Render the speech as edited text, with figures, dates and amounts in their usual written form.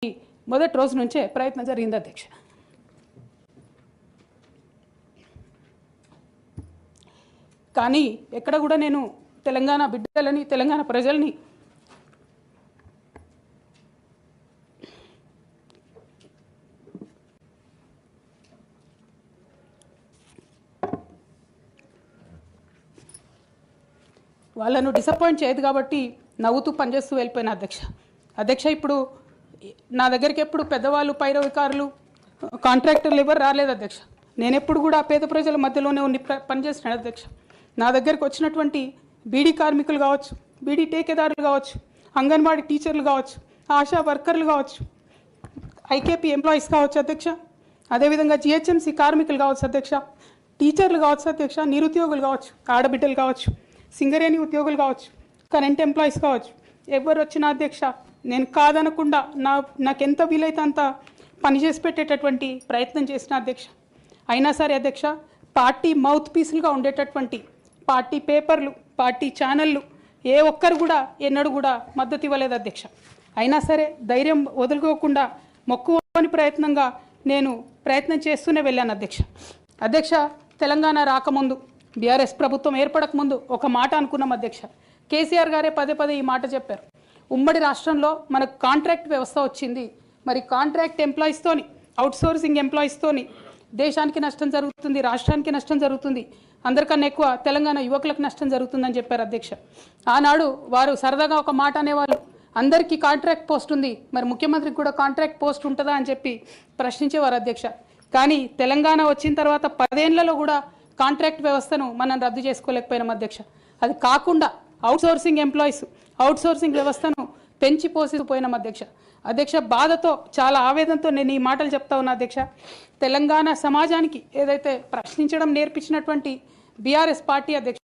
మొదటి రోజు నుంచే ప్రయత్నం జరిగింది అధ్యక్ష. కానీ ఎక్కడ కూడా నేను తెలంగాణ బిడ్డలని తెలంగాణ ప్రజల్ని వాళ్ళను డిసప్పాయింట్ చేయదు కాబట్టి నవ్వుతూ పనిచేస్తూ వెళ్ళిపోయిన అధ్యక్ష ఇప్పుడు నా దగ్గరికి ఎప్పుడు పెద్దవాళ్ళు పైరవికారులు కాంట్రాక్టర్లు ఎవరు రాలేదు అధ్యక్ష. నేను ఎప్పుడు కూడా పేద ప్రజల మధ్యలోనే ఉండి పనిచేస్తున్నాను అధ్యక్ష. నా దగ్గరికి వచ్చినటువంటి బీడీ కార్మికులు కావచ్చు, బీడీ టేకేదారులు కావచ్చు, అంగన్వాడీ టీచర్లు కావచ్చు, ఆశా వర్కర్లు కావచ్చు, ఐకేపీ ఎంప్లాయీస్ కావచ్చు అధ్యక్ష, అదేవిధంగా జిహెచ్ఎంసీ కార్మికులు కావచ్చు అధ్యక్ష, టీచర్లు కావచ్చు అధ్యక్ష, నిరుద్యోగులు కావచ్చు, ఆడబిడ్డలు కావచ్చు, సింగరేణి ఉద్యోగులు కావచ్చు, కరెంట్ ఎంప్లాయీస్ కావచ్చు, ఎవరు వచ్చినా అధ్యక్ష నేను కాదనకుండా నాకెంత వీలైతే అంత పనిచేసి పెట్టేటటువంటి ప్రయత్నం చేసిన అధ్యక్ష. అయినా సరే అధ్యక్ష పార్టీ మౌత్ పీసులుగా ఉండేటటువంటి పార్టీ పేపర్లు, పార్టీ ఛానళ్ళు ఏ ఒక్కరు కూడా ఎన్నడూ కూడా మద్దతు ఇవ్వలేదు అధ్యక్ష. అయినా సరే ధైర్యం వదులుకోకుండా మొక్కువని ప్రయత్నంగా నేను ప్రయత్నం చేస్తూనే వెళ్ళాను అధ్యక్ష. తెలంగాణ రాకముందు బీఆర్ఎస్ ప్రభుత్వం ఏర్పడకముందు ఒక మాట అనుకున్నాం అధ్యక్ష. కేసీఆర్ గారే పదే ఈ మాట చెప్పారు. ఉమ్మడి రాష్ట్రంలో మనకు కాంట్రాక్ట్ వ్యవస్థ వచ్చింది, మరి కాంట్రాక్ట్ ఎంప్లాయీస్తోని, అవుట్సోర్సింగ్ ఎంప్లాయీస్తోని దేశానికి నష్టం జరుగుతుంది, రాష్ట్రానికి నష్టం జరుగుతుంది, అందరికన్నా ఎక్కువ తెలంగాణ యువకులకు నష్టం జరుగుతుందని చెప్పారు అధ్యక్ష. ఆనాడు వారు సరదాగా ఒక మాట అనేవాళ్ళు, అందరికీ కాంట్రాక్ట్ పోస్ట్ ఉంది, మరి ముఖ్యమంత్రికి కూడా కాంట్రాక్ట్ పోస్ట్ ఉంటుందా అని చెప్పి ప్రశ్నించేవారు అధ్యక్ష. కానీ తెలంగాణ వచ్చిన తర్వాత 10 ఏళ్లలో కూడా కాంట్రాక్ట్ వ్యవస్థను మనం రద్దు చేసుకోలేకపోయినాం అధ్యక్ష. అది కాకుండా అవుట్సోర్సింగ్ ఎంప్లాయీస్, అవుట్సోర్సింగ్ వ్యవస్థను పెంచి పోసిపోయినాం అధ్యక్ష. బాధతో చాలా ఆవేదనతో నేను ఈ మాటలు చెప్తా ఉన్నా అధ్యక్ష. తెలంగాణ సమాజానికి ఏదైతే ప్రశ్నించడం నేర్పించినటువంటి బీఆర్ఎస్ పార్టీ అధ్యక్ష